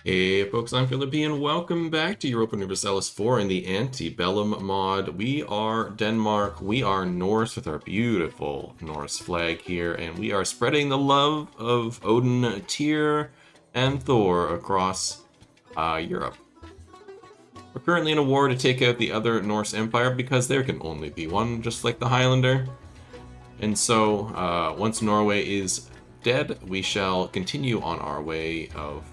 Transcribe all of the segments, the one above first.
Hey folks, I'm Philippi and welcome back to Europa Universalis 4 in the Ante Bellum mod. We are Denmark, we are Norse with our beautiful Norse flag here, and we are spreading the love of Odin, Tyr, and Thor across Europe. We're currently in a war to take out the other Norse Empire because there can only be one, just like the Highlander. And so, once Norway is dead, we shall continue on our way of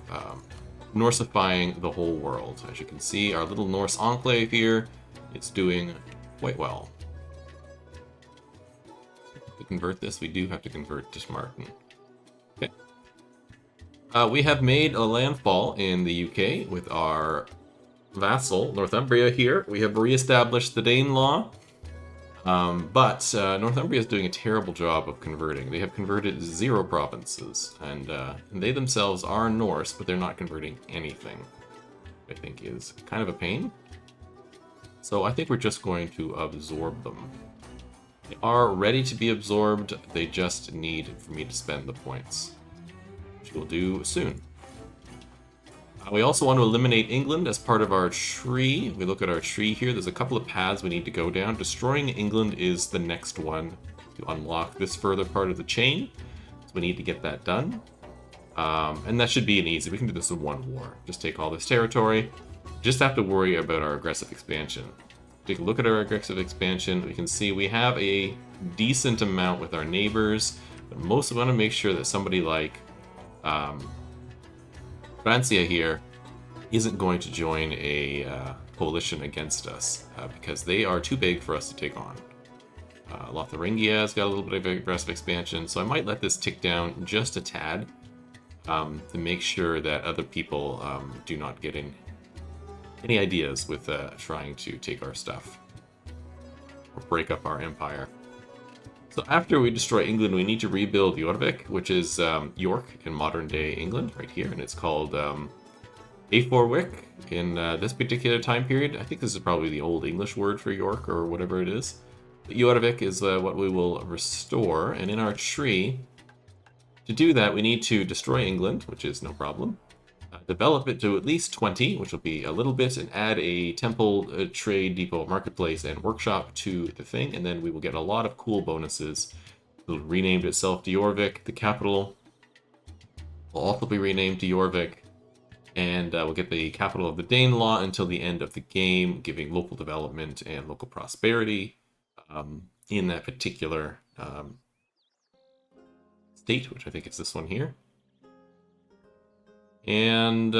Norsifying the whole world. As you can see, our little Norse enclave here is doing quite well. To convert this, we do have to convert to Martin. Okay. We have made a landfall in the UK with our vassal, Northumbria, here. We have re-established the Danelaw. But Northumbria is doing a terrible job of converting. They have converted 0 provinces, and they themselves are Norse, but they're not converting anything. I think is kind of a pain. So I think we're just going to absorb them. They are ready to be absorbed, they just need for me to spend the points, which we'll do soon. We also want to eliminate England as part of our tree. We look at our tree here, there's a couple of paths we need to go down. Destroying England is the next one to unlock this further part of the chain. So we need to get that done. And that should be an easy, we can do this in one war. Just take all this territory. Just have to worry about our aggressive expansion. Take a look at our aggressive expansion. We can see we have a decent amount with our neighbors, but most want to make sure that somebody like Francia here isn't going to join a coalition against us because they are too big for us to take on. Lotharingia has got a little bit of aggressive expansion, so I might let this tick down just a tad to make sure that other people do not get in any ideas with trying to take our stuff or break up our empire. So after we destroy England, we need to rebuild Jorvik, which is York in modern-day England, right here, and it's called A4 Wick in this particular time period. I think this is probably the old English word for York or whatever it is. But Jorvik is what we will restore, and in our tree, to do that, we need to destroy England, which is no problem. Develop it to at least 20, which will be a little bit, and add a temple, trade depot, marketplace, and workshop to the thing, and then we will get a lot of cool bonuses. It'll rename itself to Jorvik. The capital will also be renamed to Jorvik, and we'll get the capital of the Danelaw until the end of the game, giving local development and local prosperity in that particular state, which I think is this one here. And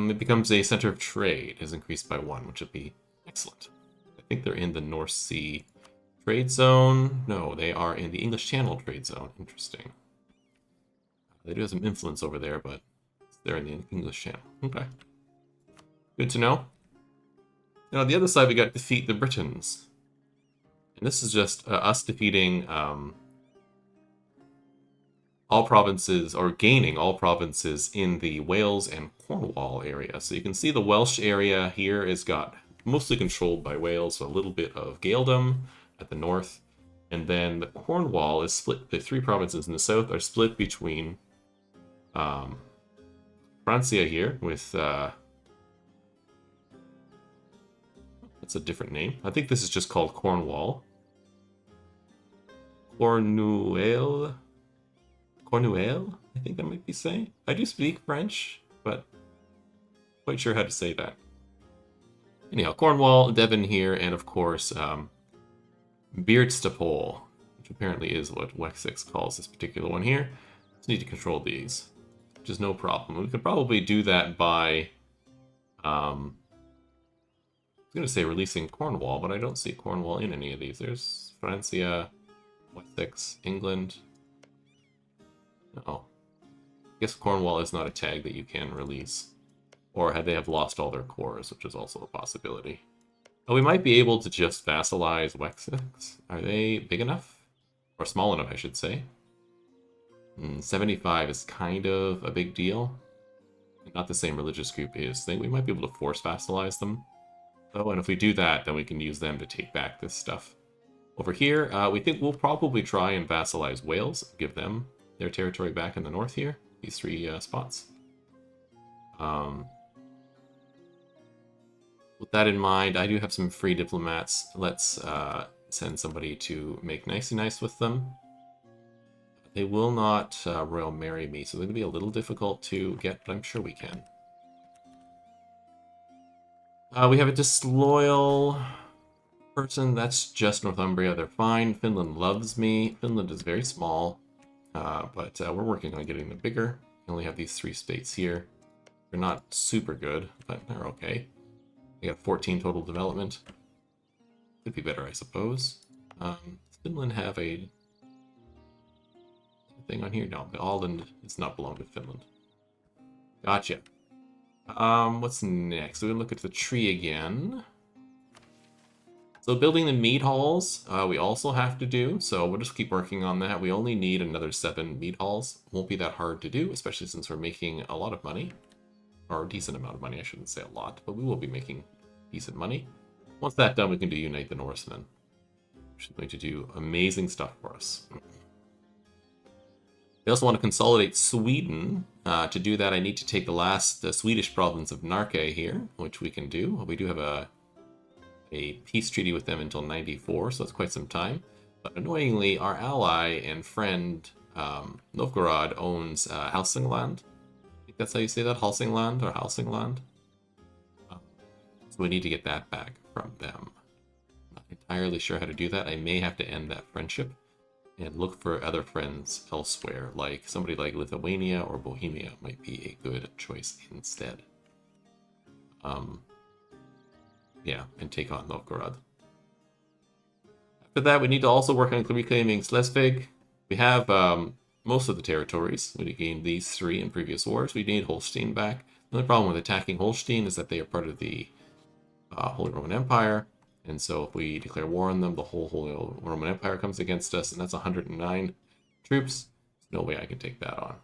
it becomes a center of trade, has increased by 1, which would be excellent. I think they're in the North Sea trade zone. No, they are in the English Channel trade zone. Interesting. They do have some influence over there, but they're in the English Channel. Okay. Good to know. Now, on the other side, we got defeat the Britons. And this is just us defeating all provinces, or gaining all provinces in the Wales and Cornwall area. So you can see the Welsh area here is got mostly controlled by Wales, so a little bit of Gaeldom at the north. And then the Cornwall is split, the 3 provinces in the south are split between Francia here with, that's a different name. I think this is just called Cornwall. Cornouaille, I think I might be saying. I do speak French, but quite sure how to say that. Anyhow, Cornwall, Devon here, and of course, Beardstapole, which apparently is what Wessex calls this particular one here. Just need to control these, which is no problem. We could probably do that by, I was going to say releasing Cornwall, but I don't see Cornwall in any of these. There's Francia, Wessex, England. No. I guess Cornwall is not a tag that you can release. Or had they have lost all their cores, which is also a possibility. Oh, we might be able to just vassalize Wessex. Are they big enough? Or small enough, I should say. 75 is kind of a big deal. Not the same religious group is. We might be able to force vassalize them. Oh, and if we do that, then we can use them to take back this stuff. Over here, we think we'll probably try and vassalize Wales, give them their territory back in the north here, these 3 spots. Um, with that in mind, I do have some free diplomats. Let's send somebody to make nicey nice with them. They will not royal marry me, so they're going to be a little difficult to get, but I'm sure we can. We have a disloyal person. That's just Northumbria. They're fine. Finland loves me. Finland is very small, but we're working on getting them bigger. We only have these 3 states here. They're not super good, but they're okay. They got 14 total development. Could be better, I suppose. Finland have a thing on here? No, Åland does not belong to Finland. Gotcha. What's next? We're gonna look at the tree again. So building the mead halls, we also have to do, so we'll just keep working on that. We only need another 7 mead halls. Won't be that hard to do, especially since we're making a lot of money. Or a decent amount of money, I shouldn't say a lot, but we will be making decent money. Once that's done, we can do Unite the Norsemen, which is going to do amazing stuff for us. We also want to consolidate Sweden. To do that, I need to take the Swedish province of Narke here, which we can do. We do have a peace treaty with them until 94, so that's quite some time. But annoyingly, our ally and friend Novgorod owns Hälsingland. I think that's how you say that, Hälsingland or Hälsingland. So we need to get that back from them. I'm not entirely sure how to do that. I may have to end that friendship and look for other friends elsewhere, like somebody like Lithuania or Bohemia might be a good choice instead. Yeah, and take on Novgorod. After that, we need to also work on reclaiming Schleswig. We have most of the territories. We gained these 3 in previous wars. We need Holstein back. The only problem with attacking Holstein is that they are part of the Holy Roman Empire. And so if we declare war on them, the whole Holy Roman Empire comes against us, and that's 109 troops. There's no way I can take that on.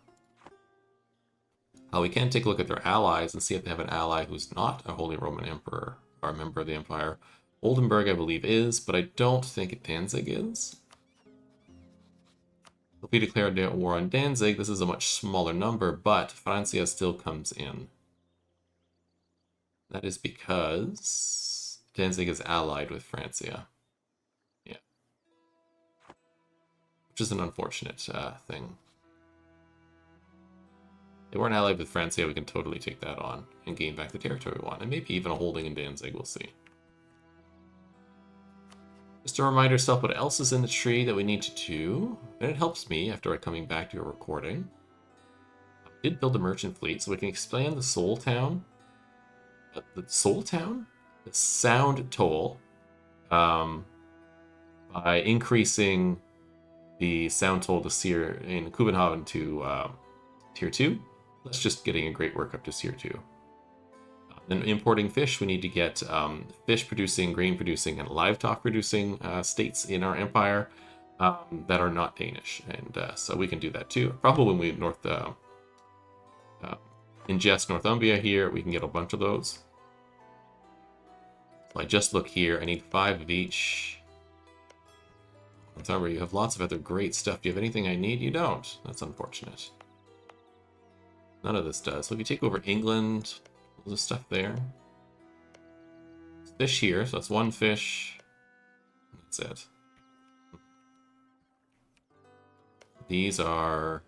We can take a look at their allies and see if they have an ally who's not a Holy Roman Emperor or a member of the Empire. Oldenburg, I believe, is, but I don't think Danzig is. If we declare war on Danzig, this is a much smaller number, but Francia still comes in. That is because Danzig is allied with Francia. Yeah. Which is an unfortunate thing. If they weren't allied with Francia, we can totally take that on and gain back the territory we want. And maybe even a holding in Danzig, we'll see. Just to remind ourselves what else is in the tree that we need to do. And it helps me after coming back to a recording. I did build a merchant fleet, so we can expand the Soul Town. The Soul Town? The Sound Toll. By increasing the Sound Toll to Seer in Copenhagen to Tier 2. That's just getting a great work up to Tier 2. Then importing fish, we need to get fish producing, grain producing, and livestock producing states in our empire that are not Danish. And so we can do that too. Probably when we ingest Northumbria here, we can get a bunch of those. So I just look here, I need 5 of each. Northumbria, you have lots of other great stuff. Do you have anything I need? You don't. That's unfortunate. None of this does. So if you take over England, all the stuff there. Fish here, so that's 1 fish. That's it. These are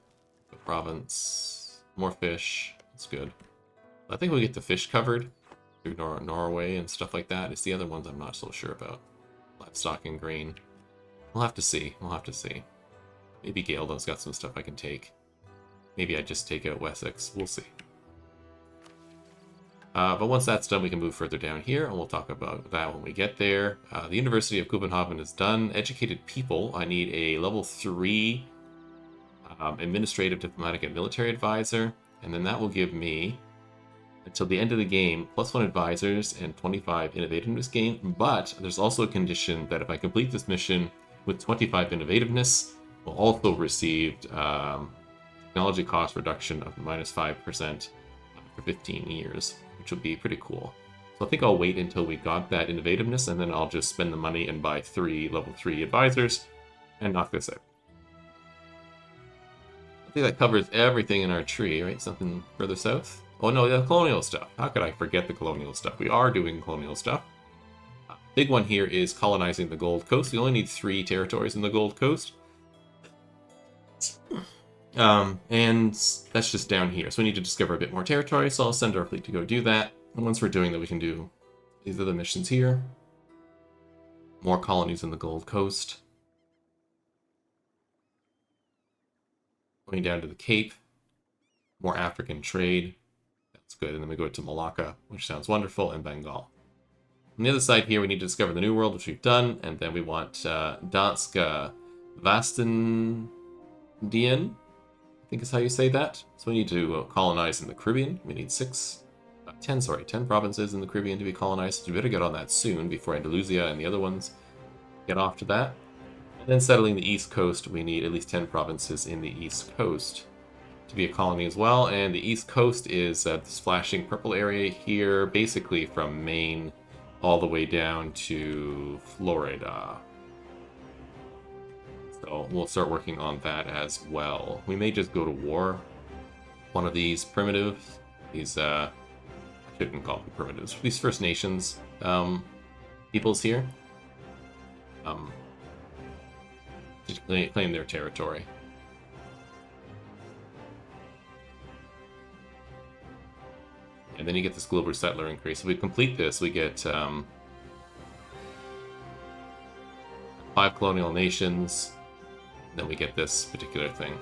the province. More fish. That's good. I think we get the fish covered through Norway and stuff like that. It's the other ones I'm not so sure about. Livestock and grain. We'll have to see. We'll have to see. Maybe Gaeldon's got some stuff I can take. Maybe I just take out Wessex. We'll see. But once that's done, we can move further down here, and we'll talk about that when we get there. The University of Copenhagen is done. Educated people. I need a level 3 administrative, diplomatic, and military advisor, and then that will give me, until the end of the game, +1 advisors and 25 innovativeness gain. But there's also a condition that if I complete this mission with 25 innovativeness, we'll also receive technology cost reduction of -5% for 15 years, which would be pretty cool. So I think I'll wait until we got that innovativeness, and then I'll just spend the money and buy 3 level 3 advisors and knock this out. I think that covers everything in our tree, right? Something further south? Oh no, the colonial stuff. How could I forget the colonial stuff? We are doing colonial stuff. Big one here is colonizing the Gold Coast. We only need 3 territories in the Gold Coast. And that's just down here. So we need to discover a bit more territory, so I'll send our fleet to go do that. And once we're doing that, we can do these are the missions here. More colonies in the Gold Coast. Going down to the Cape. More African trade. That's good. And then we go to Malacca, which sounds wonderful, and Bengal. On the other side here, we need to discover the New World, which we've done. And then we want Danska Vastendian, I think is how you say that. So we need to colonize in the Caribbean. We need 10 provinces in the Caribbean to be colonized. So we better get on that soon before Andalusia and the other ones get off to that. And then settling the East Coast, we need at least 10 provinces in the East Coast to be a colony as well. And the East Coast is this flashing purple area here, basically from Maine all the way down to Florida. So we'll start working on that as well. We may just go to war. One of these primitives, these, I shouldn't call them primitives, these First Nations peoples here, to claim their territory. And then you get this global settler increase. If we complete this, we get 5 colonial nations. Then we get this particular thing.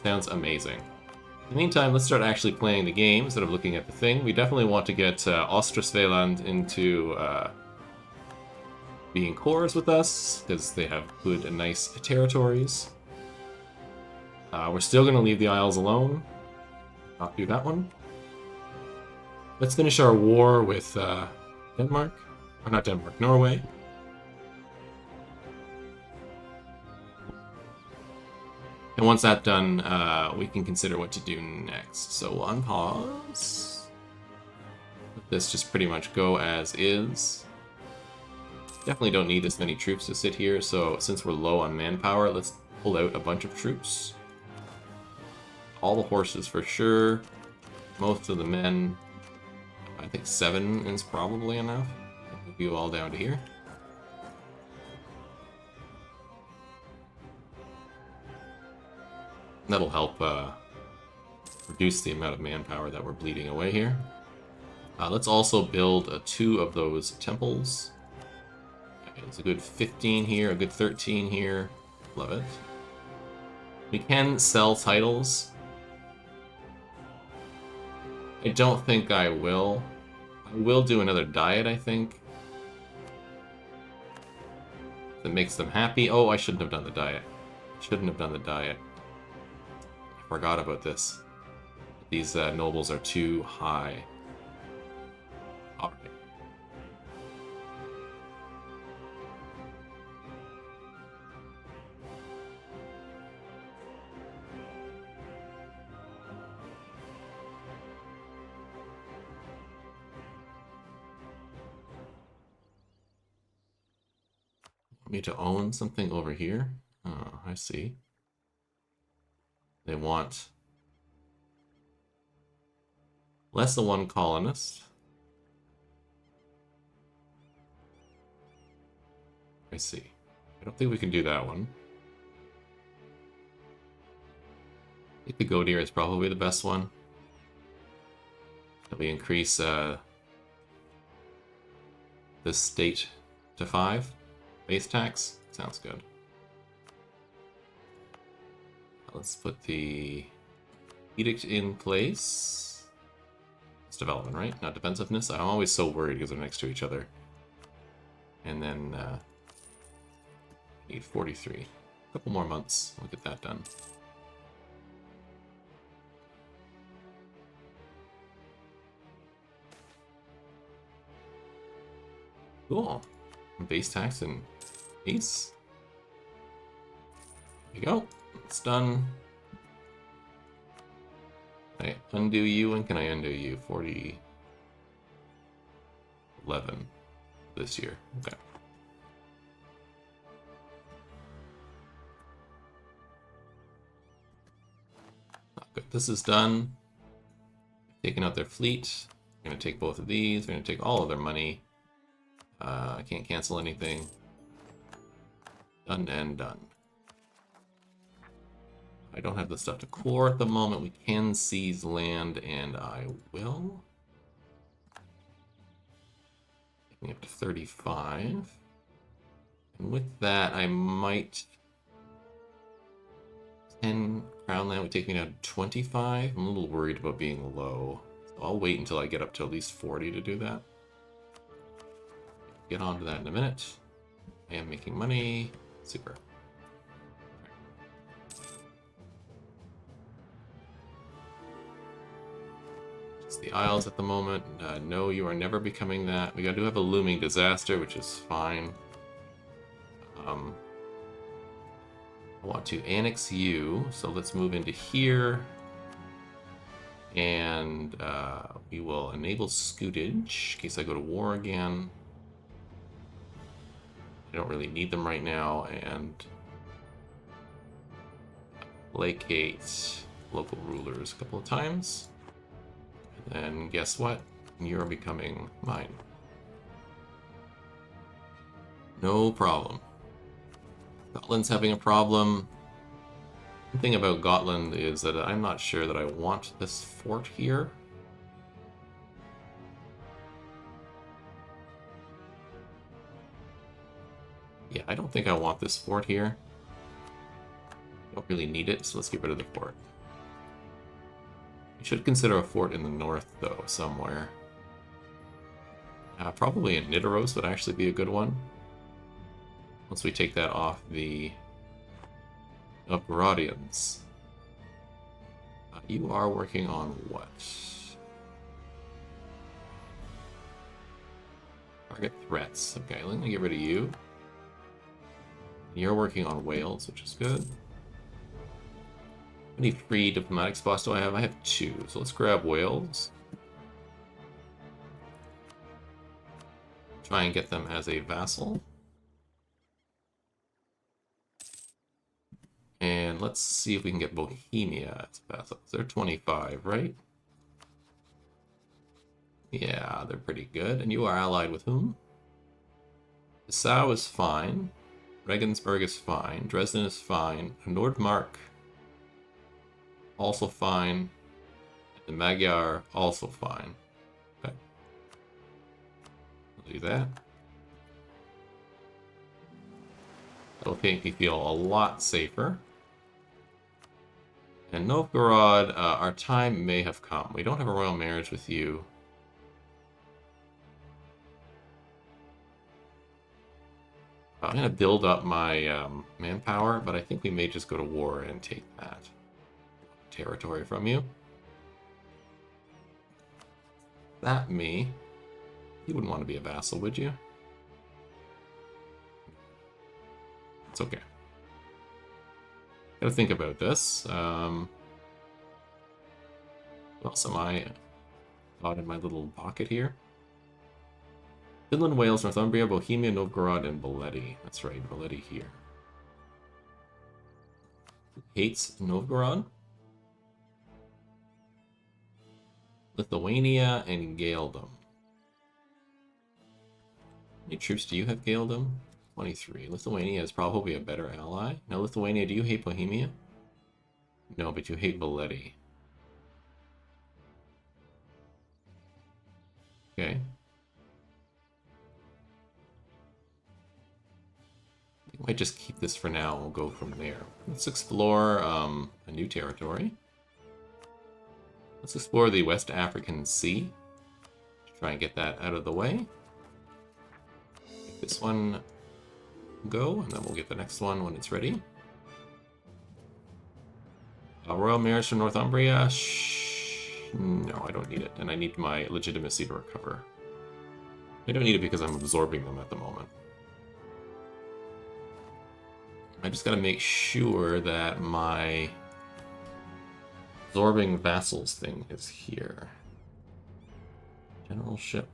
Sounds amazing. In the meantime, let's start actually playing the game instead of looking at the thing. We definitely want to get Ostrasveland into being cores with us, because they have good and nice territories. We're still going to leave the Isles alone. Not do that one. Let's finish our war with Denmark. Or not Denmark, Norway. And once that's done, we can consider what to do next. So we'll unpause. Let this just pretty much go as is. Definitely don't need this many troops to sit here, so since we're low on manpower, let's pull out a bunch of troops. All the horses for sure. Most of the men. I think 7 is probably enough. Move you all down to here. That'll help reduce the amount of manpower that we're bleeding away here. Let's also build 2 of those temples. Okay, it's a good 15 here, a good 13 here. Love it. We can sell titles. I don't think I will. I will do another diet, I think. That makes them happy. Oh, I shouldn't have done the diet. Shouldn't have done the diet. I forgot about this. These nobles are too high. Alright. Me to own something over here? Oh, I see. They want less than 1 colonist. I see. I don't think we can do that one. I think the Godir is probably the best one. We increase the state to 5. Base tax? Sounds good. Let's put the edict in place. It's development, right? Not defensiveness. I'm always so worried because they're next to each other. And then need 43. A couple more months. We'll get that done. Cool. Base tax and ace. There you go. It's done. Can I undo you? When can I undo you? 40. 11 this year. Okay. good. This is done. Taking out their fleet. We're going to take both of these. We're going to take all of their money. I can't cancel anything. Done and done. I don't have the stuff to core at the moment. We can seize land, and I will. Take me up to 35. And with that, I might... 10 crown land would take me down to 25. I'm a little worried about being low. So I'll wait until I get up to at least 40 to do that. Get on to that in a minute. I am making money. Super. Just the Isles at the moment. No, you are never becoming that. We do have a looming disaster, which is fine. I want to annex you, so let's move into here. And we will enable scootage in case I go to war again. I don't really need them right now, and placate local rulers a couple of times. And then guess what? You're becoming mine. No problem. Gotland's having a problem. The thing about Gotland is that I'm not sure that I want this fort here. Yeah, I don't think I want this fort here. Don't really need it, so let's get rid of the fort. We should consider a fort in the north, though, somewhere. Probably in Nidaros would actually be a good one. Once we take that off the Novgorodians. You are working on what? Target threats. Okay, let me get rid of you. You're working on Wales, which is good. How many free diplomatic spots do I have? I have 2, so let's grab Wales. Try and get them as a vassal. And let's see if we can get Bohemia as vassals. They're 25, right? Yeah, they're pretty good. And you are allied with whom? Dessau is fine. Regensburg is fine. Dresden is fine. Nordmark, also fine. The Magyar, also fine. Okay. I'll do that. That'll make me feel a lot safer. And Novgorod, our time may have come. We don't have a royal marriage with you. I'm going to build up my manpower, but I think we may just go to war and take that territory from you. That me. You wouldn't want to be a vassal, would you? It's okay. Gotta think about this. What else am I got in my little pocket here? Finland, Wales, Northumbria, Bohemia, Novgorod, and Valeti. That's right, Valeti here. Hates Novgorod. Lithuania and Gaeldom. How many troops do you have, Gaeldom? 23. Lithuania is probably a better ally. Now, Lithuania, do you hate Bohemia? No, but you hate Valeti. Okay. I might just keep this for now. We'll go from there. Let's explore a new territory. Let's explore the West African Sea. Try and get that out of the way. Make this one go, and then we'll get the next one when it's ready. Royal Marriage for Northumbria. No, I don't need it, and I need my legitimacy to recover. I don't need it because I'm absorbing them at the moment. I just gotta make sure that my absorbing vassals thing is here. Generalship.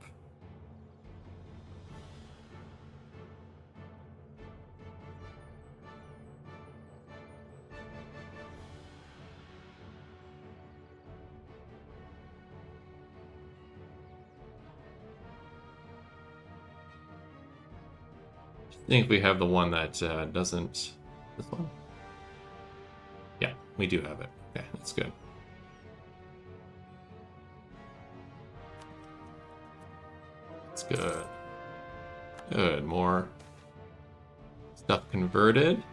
I think we have the one that doesn't... This one? Yeah, we do have it. Okay, that's good. That's good. Good, more stuff converted.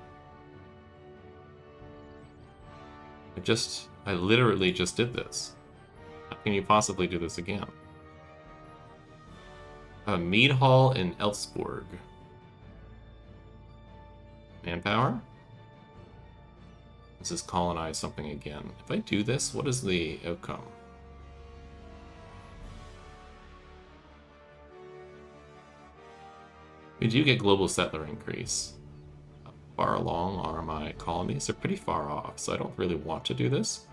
I literally just did this. How can you possibly do this again? Mead Hall in Elfsborg. Manpower? This is colonize something again. If I do this, what is the outcome? We do get global settler increase. How far along are my colonies? They're pretty far off, so I don't really want to do this.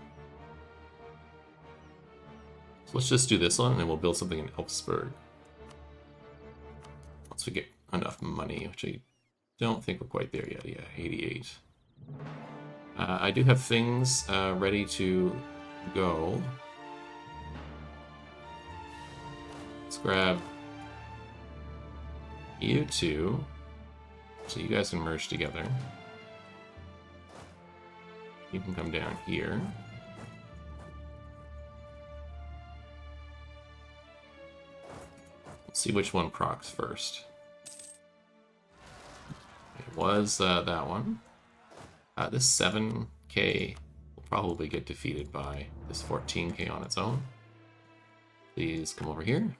So let's just do this one, and then we'll build something in Elfsborg. Once we get enough money, which I don't think we're quite there yet. Yeah, 88. I do have things ready to go. Let's grab you two, so you guys can merge together. You can come down here. Let's see which one procs first. It was that one. This 7k will probably get defeated by this 14k on its own. Please come over here.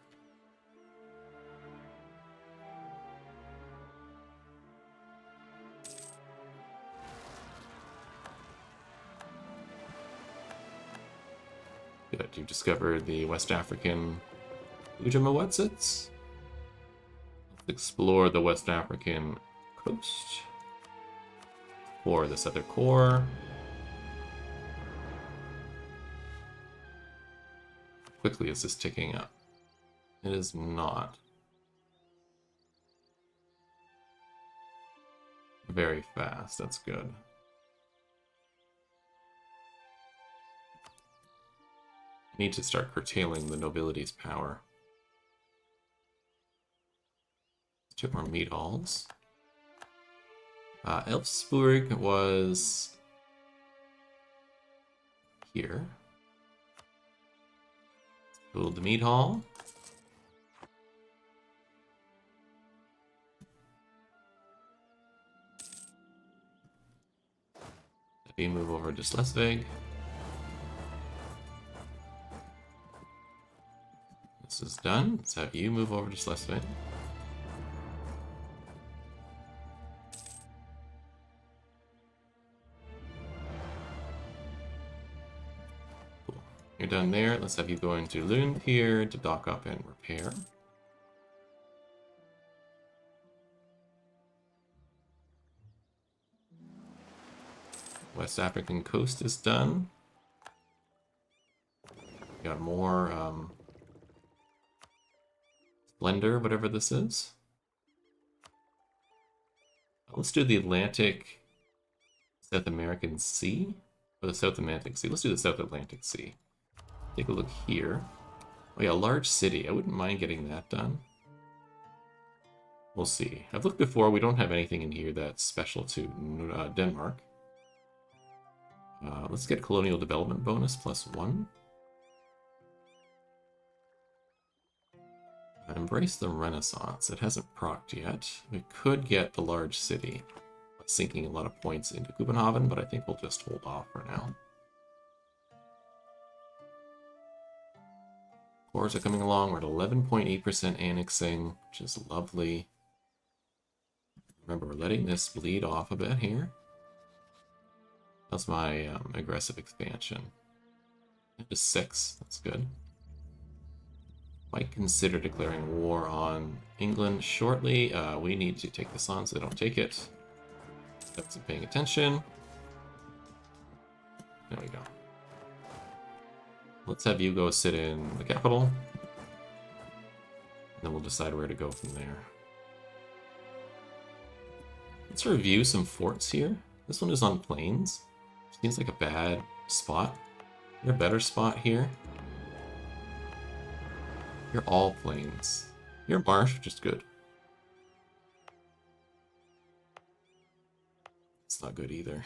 Good, you've discovered the West African Ujamawetsits. Let's explore the West African coast. Or this other core. How quickly is this ticking up? It is not. Very fast, that's good. Need to start curtailing the nobility's power. 2 more meat halls. Elfsborg was here. Build the meat hall. Maybe move over to Schleswig. This is done. Let's have you move over to Schleswig. Cool. You're done there. Let's have you go into Lund here to dock up and repair. West African coast is done. Got more Splendor, whatever this is. Let's do the Atlantic South American Sea, or the South Atlantic Sea. Let's do the South Atlantic Sea. Take a look here. Oh yeah, a large city. I wouldn't mind getting that done. We'll see. I've looked before. We don't have anything in here that's special to Denmark. Let's get colonial development bonus +1. Embrace the Renaissance. It hasn't procced yet. We could get the large city, sinking a lot of points into Copenhagen, but I think we'll just hold off for now. Cores are coming along. We're at 11.8% annexing, which is lovely. Remember, we're letting this bleed off a bit here. That's my aggressive expansion. Into 6. That's good. Might consider declaring war on England shortly. We need to take this on so they don't take it. That's paying attention. There we go. Let's have you go sit in the capital. And then we'll decide where to go from there. Let's review some forts here. This one is on plains. Seems like a bad spot. Is there a better spot here? You're all plains. You're marsh, which is good. That's not good either.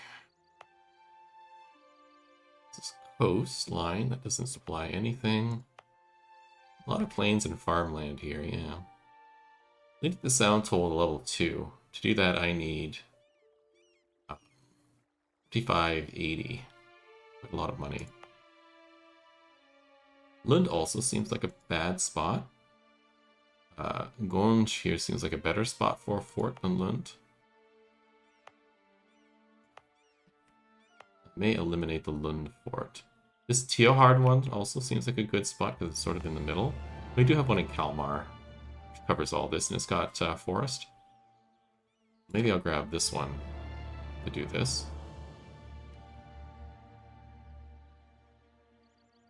This is coastline. That doesn't supply anything. A lot of plains and farmland here, yeah. Lead the sound toll to level 2. To do that, I need 5580. A lot of money. Lund also seems like a bad spot. Gonj here seems like a better spot for a fort than Lund. I may eliminate the Lund fort. This Teohard one also seems like a good spot because it's sort of in the middle. We do have one in Kalmar, which covers all this, and it's got forest. Maybe I'll grab this one to do this.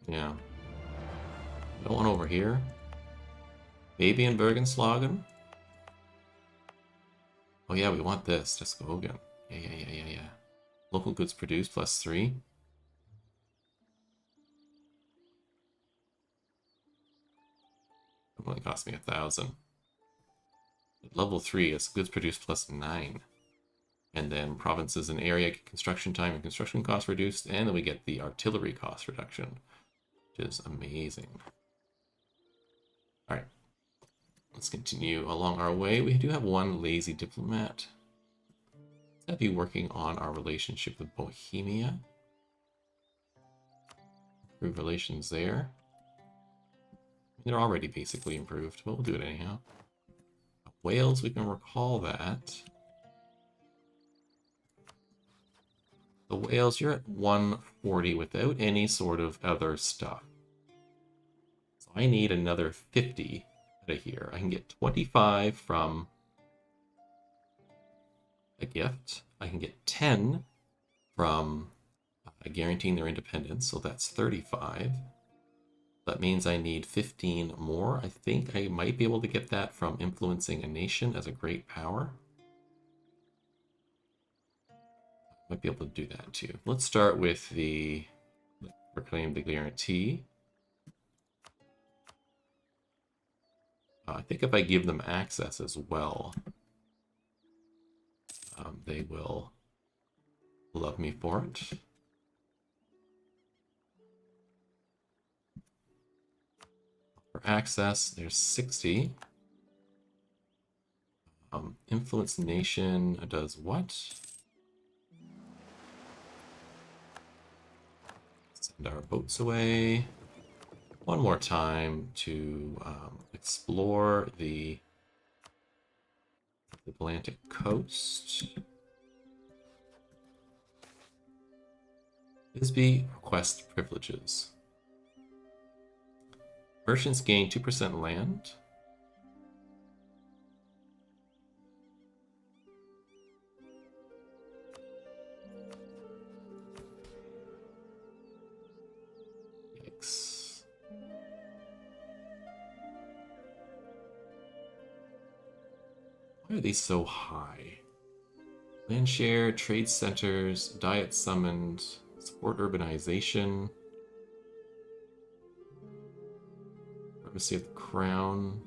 Yeah. No one over here. Maybe in Bergenslagen. Oh yeah, we want this. Deskogen. Yeah. Local goods produced +3. It only cost me 1,000. Level 3 is goods produced +9. And then provinces and area get construction time and construction costs reduced, and then we get the artillery cost reduction, which is amazing. Alright. Let's continue along our way. We do have one lazy diplomat. Let's have you working on our relationship with Bohemia. Improve relations there. They're already basically improved, but we'll do it anyhow. Wales, we can recall that. The Wales, you're at 140 without any sort of other stuff. So I need another 50 out of here. I can get 25 from a gift. I can get 10 from guaranteeing their independence, so that's 35. That means I need 15 more. I think I might be able to get that from influencing a nation as a great power. Might be able to do that too. Let's start with the proclaim the guarantee. I think if I give them access as well, they will love me for it. For access, there's 60. Influence nation does what? Send our boats away. One more time to explore the Atlantic coast. Bisbee request privileges. Merchants gain 2% land. Yikes. Why are these so high? Land share, trade centers, diet summoned, support urbanization. Primacy of the crown.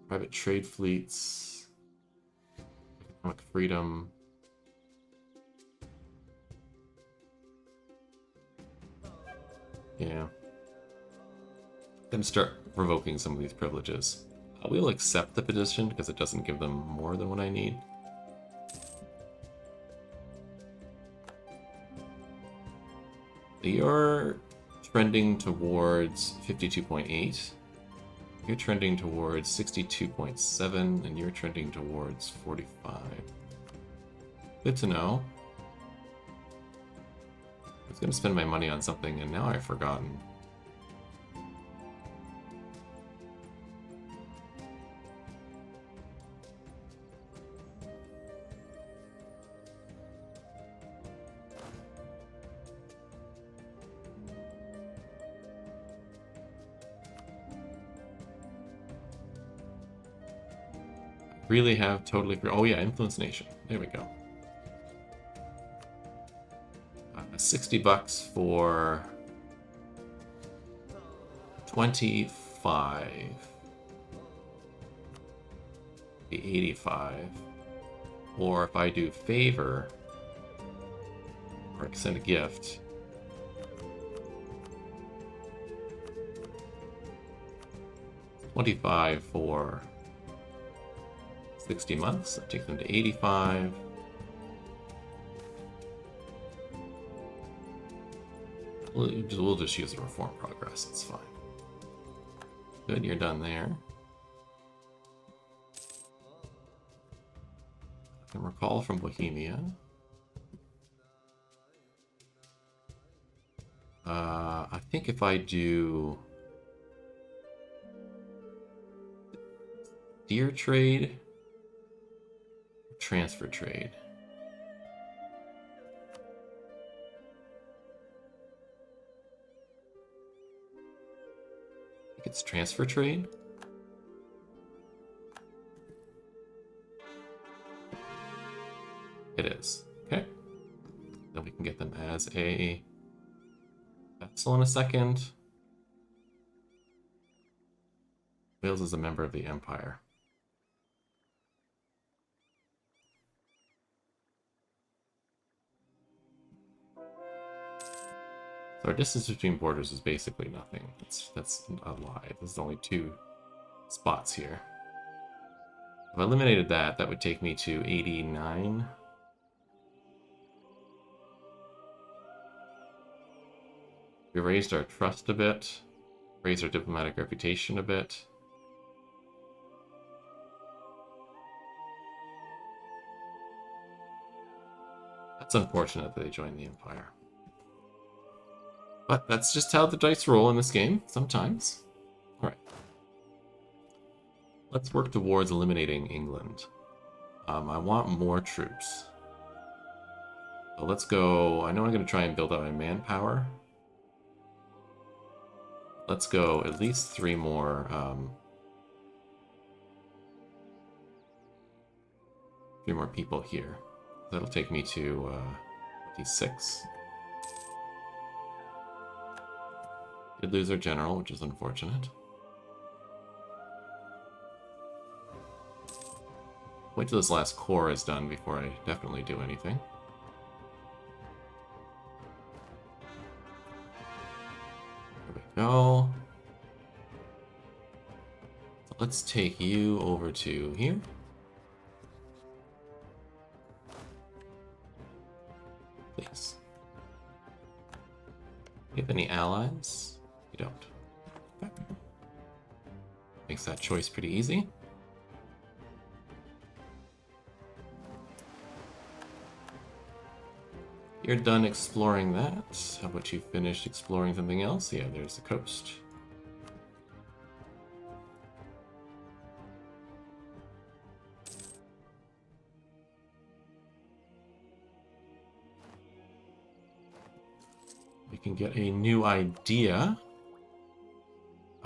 Private trade fleets. Economic freedom. Yeah. Gonna start revoking some of these privileges. We'll accept the petition because it doesn't give them more than what I need. You're trending towards 52.8. You're trending towards 62.7, and you're trending towards 45. Good to know. I was going to spend my money on something, and now I've forgotten. Really have totally... Oh yeah, Influence Nation. There we go. 60 bucks for 25. The 85. Or if I do favor, or send a gift, $25 for 60 months. That takes them to 85. We'll just use the reform progress. It's fine. Good, you're done there. I can recall from Bohemia. I think if I do deer trade, transfer trade. I think it's transfer trade. It is. Okay. Then we can get them as a vassal in a second. Wales is a member of the Empire. So our distance between borders is basically nothing. That's a lie. There's only 2 spots here. If I eliminated that, that would take me to 89. We raised our trust a bit, raised our diplomatic reputation a bit. That's unfortunate that they joined the Empire. But that's just how the dice roll in this game, sometimes. Alright. Let's work towards eliminating England. I want more troops. So let's go... I know I'm going to try and build out my manpower. Let's go at least 3 more... 3 more people here. That'll take me to 56. Did lose our general, which is unfortunate. Wait till this last core is done before I definitely do anything. There we go. So let's take you over to here. Please. You have any allies? You don't. Okay. Makes that choice pretty easy. You're done exploring that. How about you finished exploring something else? Yeah, there's the coast. We can get a new idea.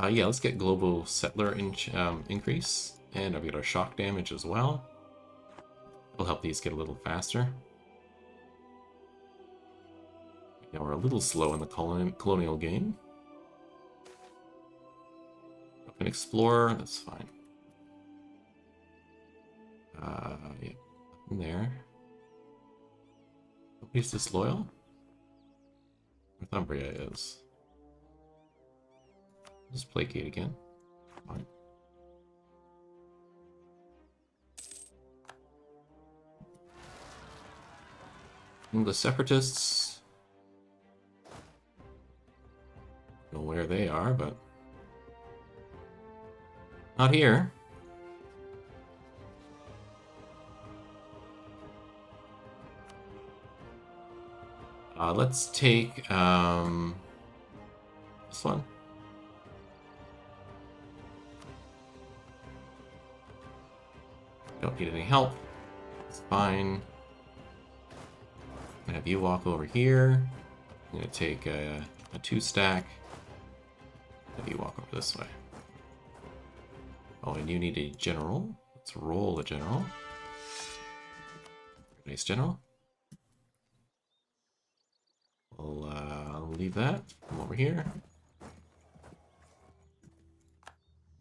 Yeah, let's get global settler increase. And I've got our shock damage as well. It'll help these get a little faster. Yeah, we're a little slow in the colonial game. An explorer, that's fine. Yeah, in there. Nobody's disloyal? Northumbria is. Just placate again. Fine. English separatists. Don't know where they are, but not here. Let's take this one. Don't need any help. It's fine. I'm gonna have you walk over here. I'm gonna take a 2-stack. Have you walk over this way. Oh, and you need a general. Let's roll a general. Nice general. I'll leave that. Come over here.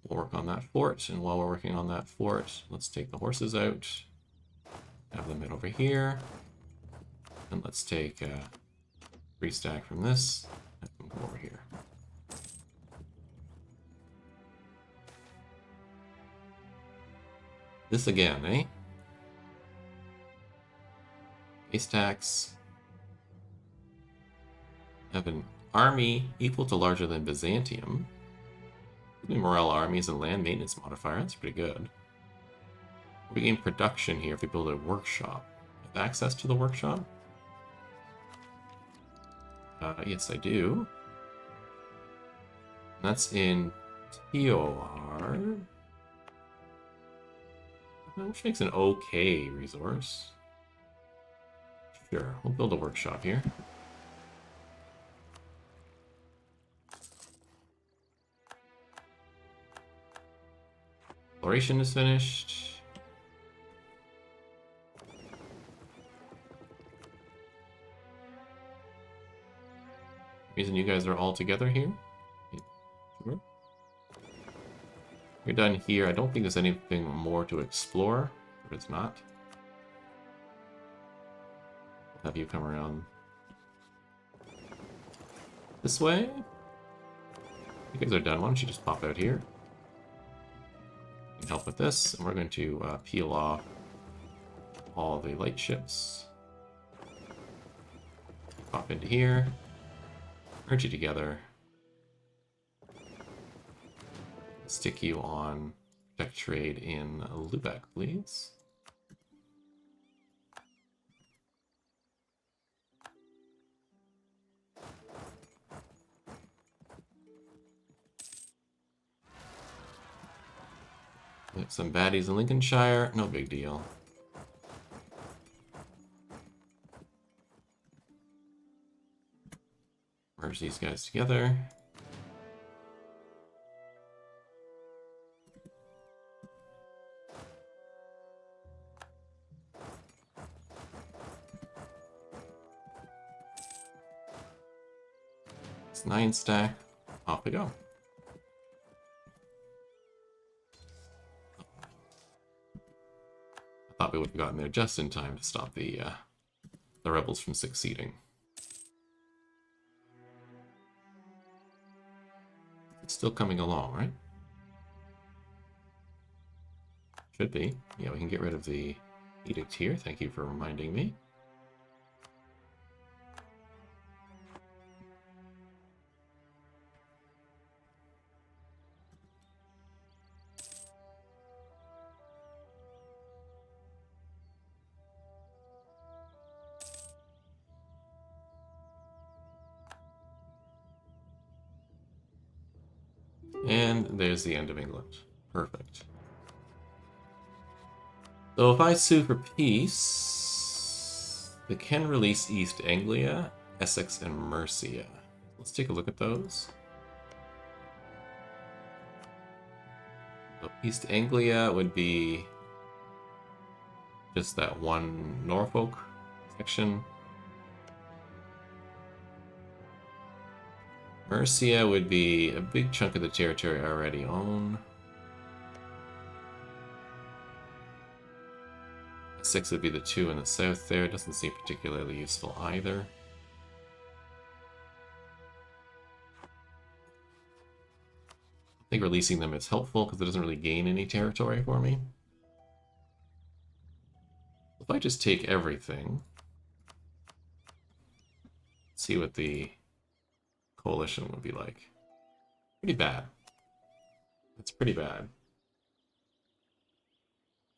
We'll work on that fort, and while we're working on that fort, let's take the horses out. Have them head over here. And let's take 3 stack from this. Have them come over here. This again, eh? Base tax. Have an army equal to larger than Byzantium. Morale armies and land maintenance modifier. That's pretty good. We gain production here if we build a workshop. Have access to the workshop? Yes, I do. That's in TOR. Which makes an okay resource. Sure, we'll build a workshop here. Exploration is finished. Reason you guys are all together here? Sure. You're done here. I don't think there's anything more to explore, but it's not. I'll have you come around this way. You guys are done. Why don't you just pop out here? You can help with this, and we're going to peel off all the light ships. Pop into here. Merge you together. Stick you on protect trade in Lubeck, please. We have some baddies in Lincolnshire, no big deal. Merge these guys together. It's 9 stack. Off we go. I thought we would have gotten there just in time to stop the rebels from succeeding. It's still coming along, right? Should be. Yeah, we can get rid of the edict here. Thank you for reminding me. And there's the end of England. Perfect. So if I sue for peace, they can release East Anglia, Essex, and Mercia. Let's take a look at those. So East Anglia would be just that one Norfolk section. Mercia would be a big chunk of the territory I already own. 6 would be the 2 in the south there. Doesn't seem particularly useful either. I think releasing them is helpful because it doesn't really gain any territory for me. If I just take everything, see what the coalition would be like. Pretty bad. It's pretty bad.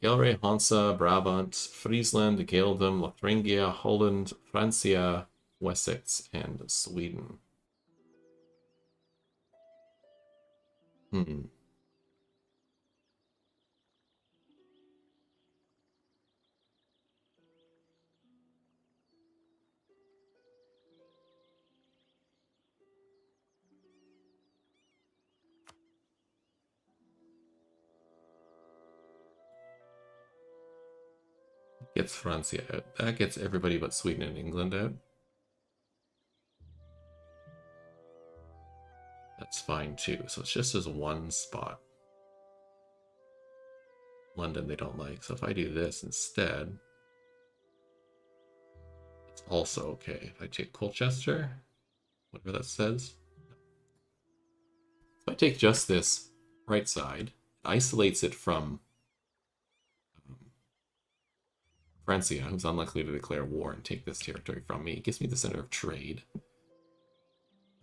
Gelre, Hansa, Brabant, Friesland, Geldum, Lotharingia, Holland, Francia, Wessex, and Sweden. Gets Francia out. That gets everybody but Sweden and England out. That's fine too. So it's just as one spot. London they don't like. So if I do this instead, It's also okay. If I take Colchester, whatever that says. If I take just this right side, it isolates it from Francia, who's unlikely to declare war and take this territory from me. It gives me the center of trade.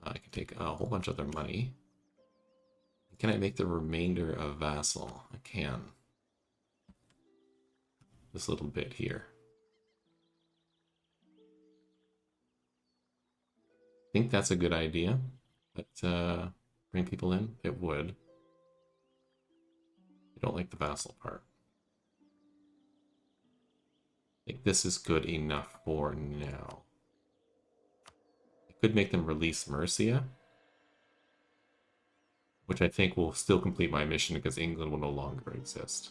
I can take a whole bunch of their money. Can I make the remainder a vassal? I can. This little bit here. I think that's a good idea. But bring people in? It would. I don't like the vassal part. I think this is good enough for now. I could make them release Mercia, which I think will still complete my mission because England will no longer exist.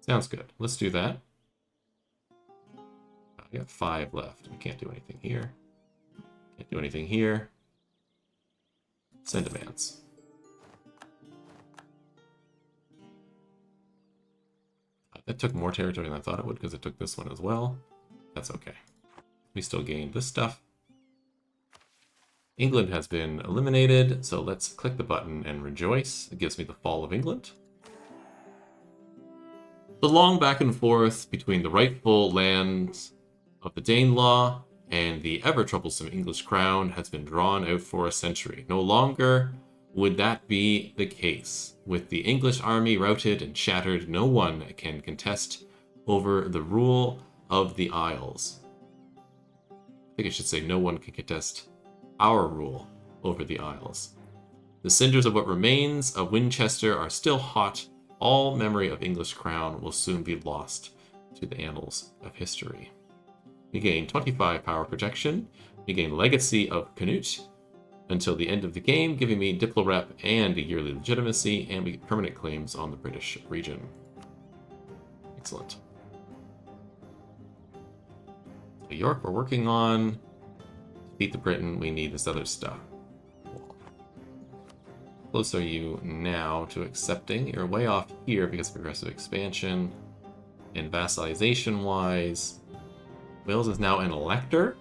Sounds good. Let's do that. I got 5 left. I can't do anything here. Can't do anything here. Send demands. That took more territory than I thought it would because it took this one as well. That's okay. We still gained this stuff. England has been eliminated, so let's click the button and rejoice. It gives me the fall of England. The long back and forth between the rightful lands of the Danelaw and the ever-troublesome English crown has been drawn out for a century. No longer would that be the case. With the English army routed and shattered, no one can contest over the rule of the Isles. I think I should say no one can contest our rule over the Isles. The cinders of what remains of Winchester are still hot. All memory of English crown will soon be lost to the annals of history. We gain 25 power projection. We gain legacy of Canute until the end of the game, giving me Diplorep and a yearly legitimacy, and we get permanent claims on the British region. Excellent. So York we're working on. To beat the Britain, we need this other stuff. Cool. How close are you now to accepting? You're way off here because of aggressive expansion. And vassalization-wise, Wales is now an elector?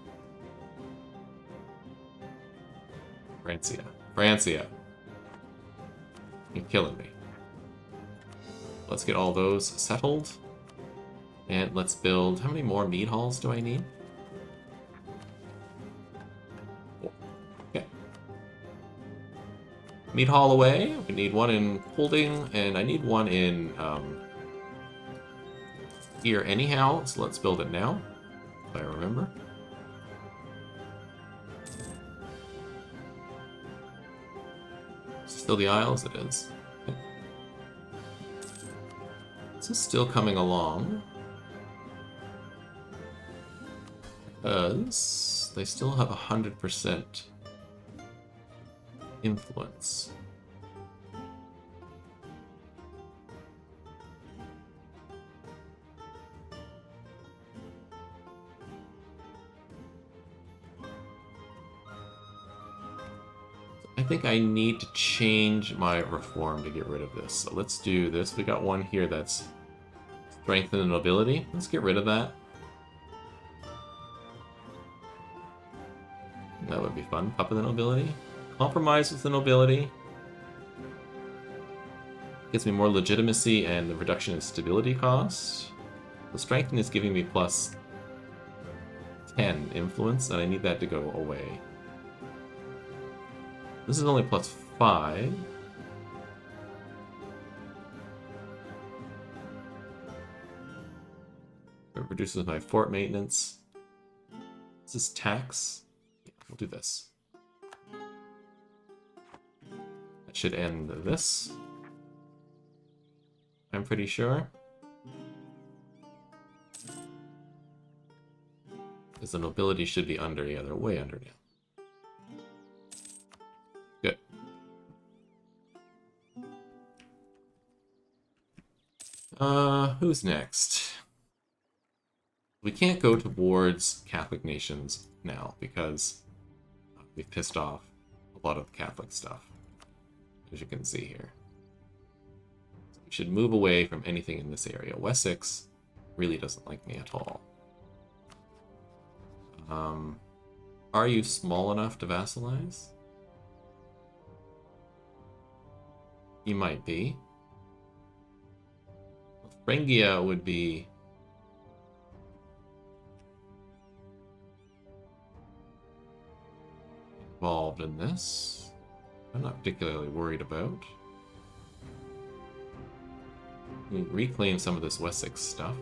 Francia. You're killing me. Let's get all those settled. And let's build... How many more mead halls do I need? 4. Okay. Mead hall away. We need one in Holding, and I need one in here anyhow, so let's build it now, if I remember. Still the Isles? It is. Okay. This is still coming along. Because they still have 100% influence. I think I need to change my reform to get rid of this. So let's do this. We got one here that's strengthen the nobility. Let's get rid of that. That would be fun. Up in the nobility. Compromise with the nobility. Gives me more legitimacy and the reduction in stability cost. The strengthen is giving me plus 10 influence, and I need that to go away. This is only plus 5. It reduces my fort maintenance. Is this tax? Yeah, we'll do this. That should end this. I'm pretty sure. Because the nobility should be under. Yeah, they're way under now. Good. Who's next? We can't go towards Catholic nations now because we've pissed off a lot of Catholic stuff, as you can see here. So we should move away from anything in this area. Wessex really doesn't like me at all. Are you small enough to vassalize? You might be. Thuringia would be involved in this. I'm not particularly worried about. We reclaim some of this Wessex stuff.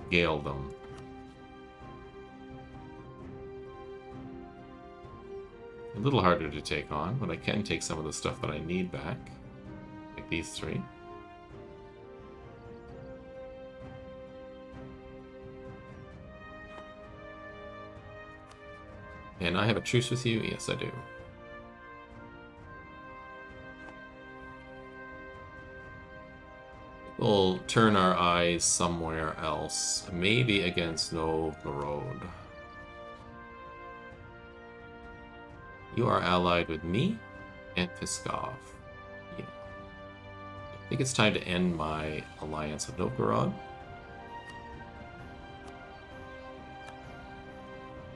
Gale them. A little harder to take on, but I can take some of the stuff that I need back. Like these three. And I have a truce with you? Yes, I do. We'll turn our eyes somewhere else. Maybe against Novgorod. You are allied with me and Pskov. Yeah. I think it's time to end my alliance with Novgorod.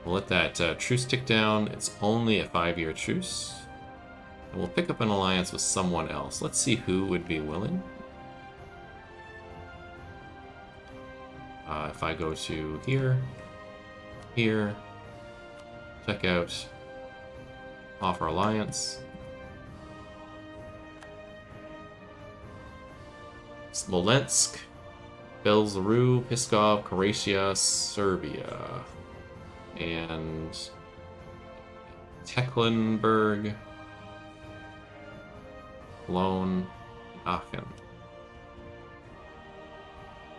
We'll let that truce tick down. It's only a 5-year truce. And we'll pick up an alliance with someone else. Let's see who would be willing. If I go to here, check out, offer alliance. Smolensk, Belzerou, Pskov, Croatia, Serbia, and Tecklenburg, Cologne, Aachen.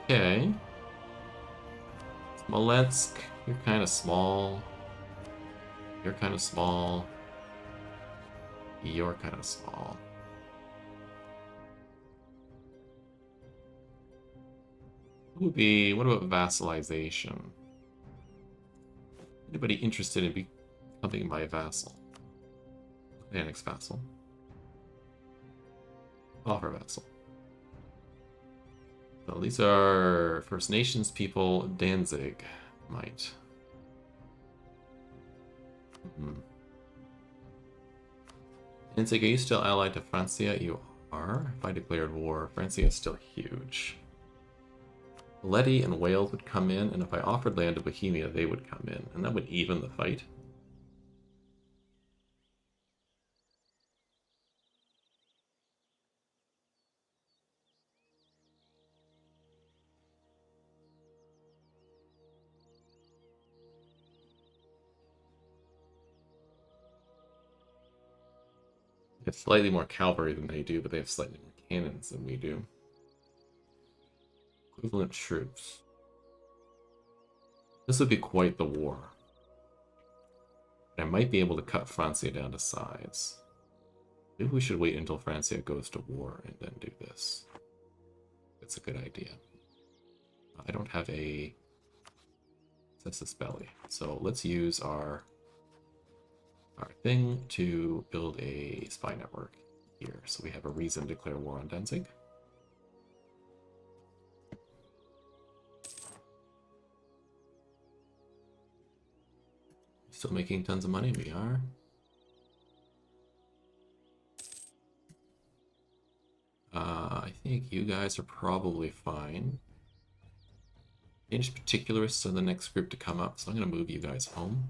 Okay. Smolensk, you're kind of small. You're kind of small. You're kind of small. What about vassalization? Anybody interested in becoming my vassal? Annex vassal. Offer vassal. So these are First Nations people. Danzig might. Danzig, are you still allied to Francia? You are. If I declared war, Francia is still huge. Letty and Wales would come in, and if I offered land to Bohemia, they would come in, and that would even the fight. They have slightly more cavalry than they do, but they have slightly more cannons than we do. Equivalent troops. This would be quite the war. I might be able to cut Francia down to size. Maybe we should wait until Francia goes to war and then do this. That's a good idea. I don't have a census belly, so let's use our thing to build a spy network here, so we have a reason to declare war on Danzig. Still making tons of money, we are. I think you guys are probably fine. Danish particularists are the next group to come up, so I'm going to move you guys home.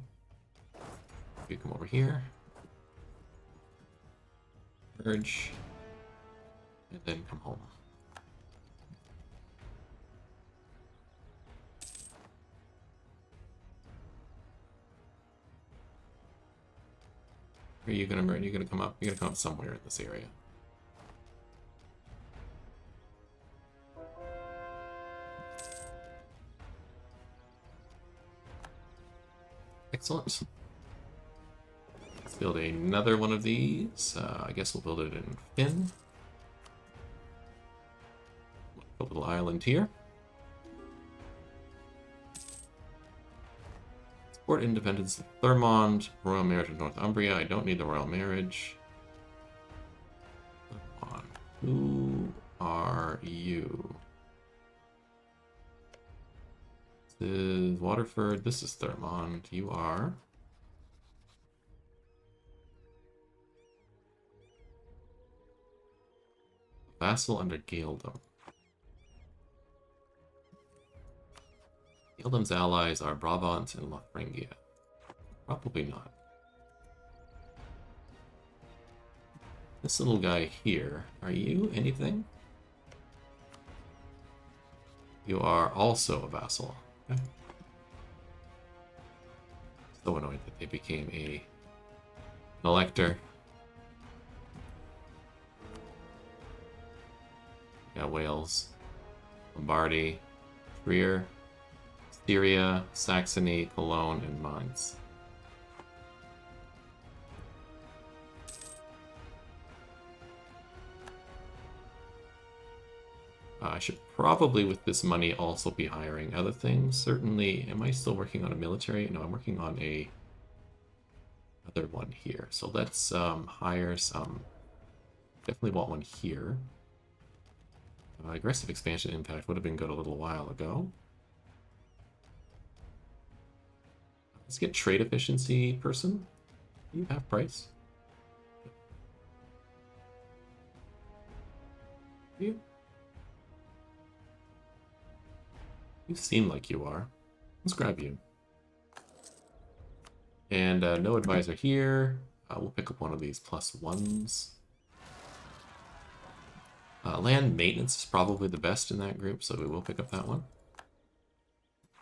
You come over here. Merge. And then come home. Are you gonna come up? You're gonna come up somewhere in this area. Excellent. Let's build another one of these. I guess we'll build it in Finn. A little island here. Support independence of Thurmond, royal marriage of Northumbria. I don't need the royal marriage. Come on. Who are you? This is Waterford. This is Thurmond. You are... vassal under Gaeldom. Gaeldom's allies are Brabant and Lotharingia. Probably not. This little guy here, are you anything? You are also a vassal. Okay. So annoyed that they became an elector. Got Wales, Lombardy, Trier, Styria, Saxony, Cologne, and Mainz. I should probably, with this money, also be hiring other things. Certainly, am I still working on a military? No, I'm working on a other one here. So let's hire some. Definitely want one here. Aggressive expansion impact would have been good a little while ago. Let's get trade efficiency person. You have price. You seem like you are. Let's grab you. And no advisor here. We'll pick up one of these +1s. Land maintenance is probably the best in that group, so we will pick up that one.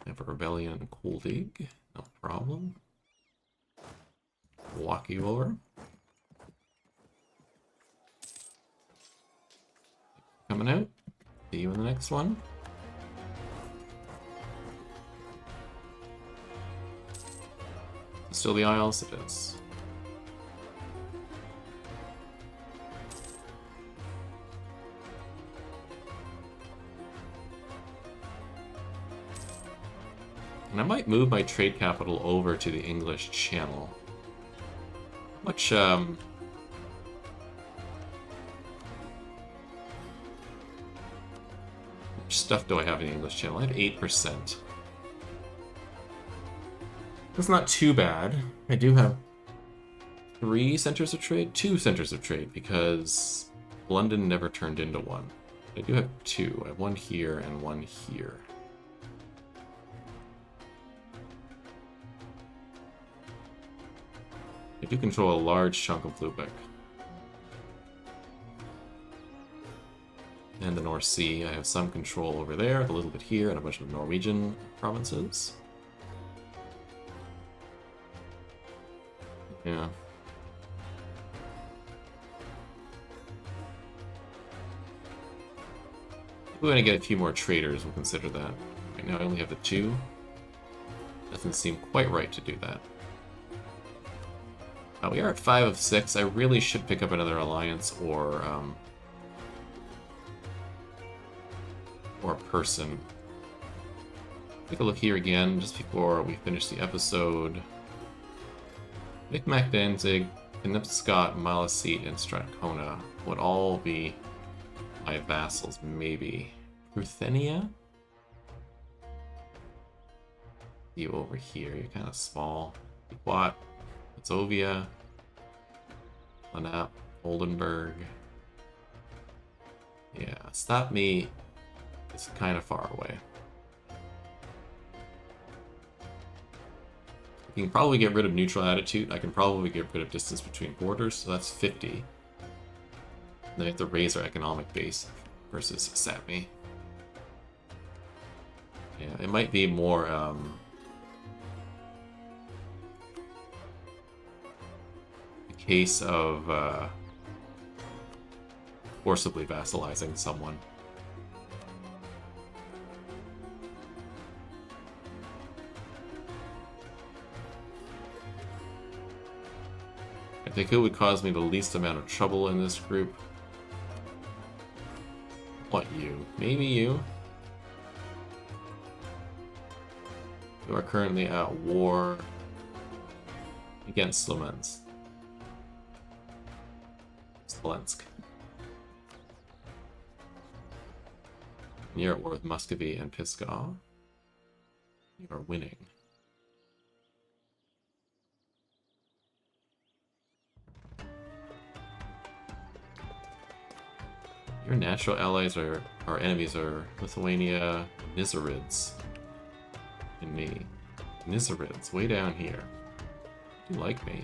Have a rebellion and Koldig, no problem. Walk you over. Coming out. See you in the next one. Still the Isles? It is. And I might move my trade capital over to the English Channel. Much stuff do I have in the English Channel? I have 8%. That's not too bad. I do have 3 centers of trade? 2 centers of trade, because London never turned into one. I do have 2. I have one here and one here. I do control a large chunk of Lubeck. And the North Sea. I have some control over there, a little bit here, and a bunch of Norwegian provinces. Yeah. If we're going to get a few more traders, we'll consider that. Right now I only have the 2. Doesn't seem quite right to do that. We are at 5 of 6. I really should pick up another alliance or a person. Take a look here again just before we finish the episode. Micmac, Danzig, Penobscot, Maliseet, and Strathcona would all be my vassals, maybe. Ruthenia? You over here, you're kind of small. Pequot, Matsovia, Lanap, Oldenburg. Yeah, Stop Me is kind of far away. You can probably get rid of neutral attitude. I can probably get rid of distance between borders, so that's 50. And then we have to raise our economic base versus Sapmi. Yeah, it might be more a case of forcibly vassalizing someone. I think it would cause me the least amount of trouble in this group. What, you? Maybe you? You are currently at war against Smolensk. You're at war with Muscovy and Pskov. You are winning. Your natural allies are our enemies are Lithuania, Nizarids, and me. Nizarids, way down here. You like me.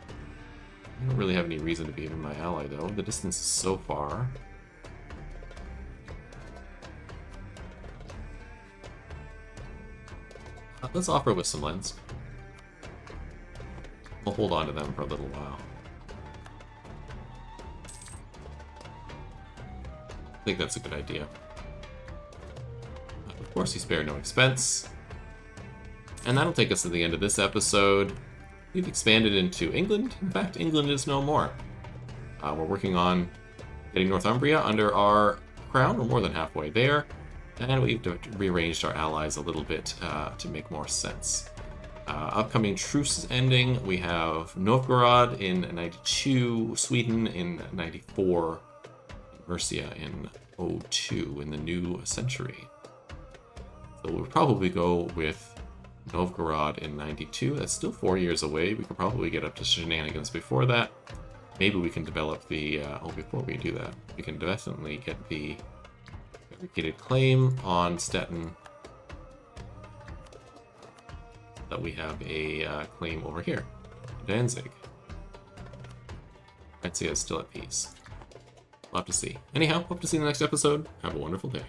I don't really have any reason to be even my ally, though. The distance is so far. Let's offer with some lens. We'll hold on to them for a little while. I think that's a good idea. Of course, he spared no expense. And that'll take us to the end of this episode. We've expanded into England. In fact, England is no more. We're working on getting Northumbria under our crown. We're more than halfway there. And we've rearranged our allies a little bit to make more sense. Upcoming truce ending, we have Novgorod in 92, Sweden in 94, Mercia in 02 in the new century. So we'll probably go with Novgorod in 92. That's still 4 years away. We could probably get up to shenanigans before that. Maybe we can develop the... before we do that, we can definitely get the dedicated claim on Stettin. That we have a claim over here, Danzig. I'd say it's still at peace. We'll have to see. Anyhow, hope to see you in the next episode. Have a wonderful day.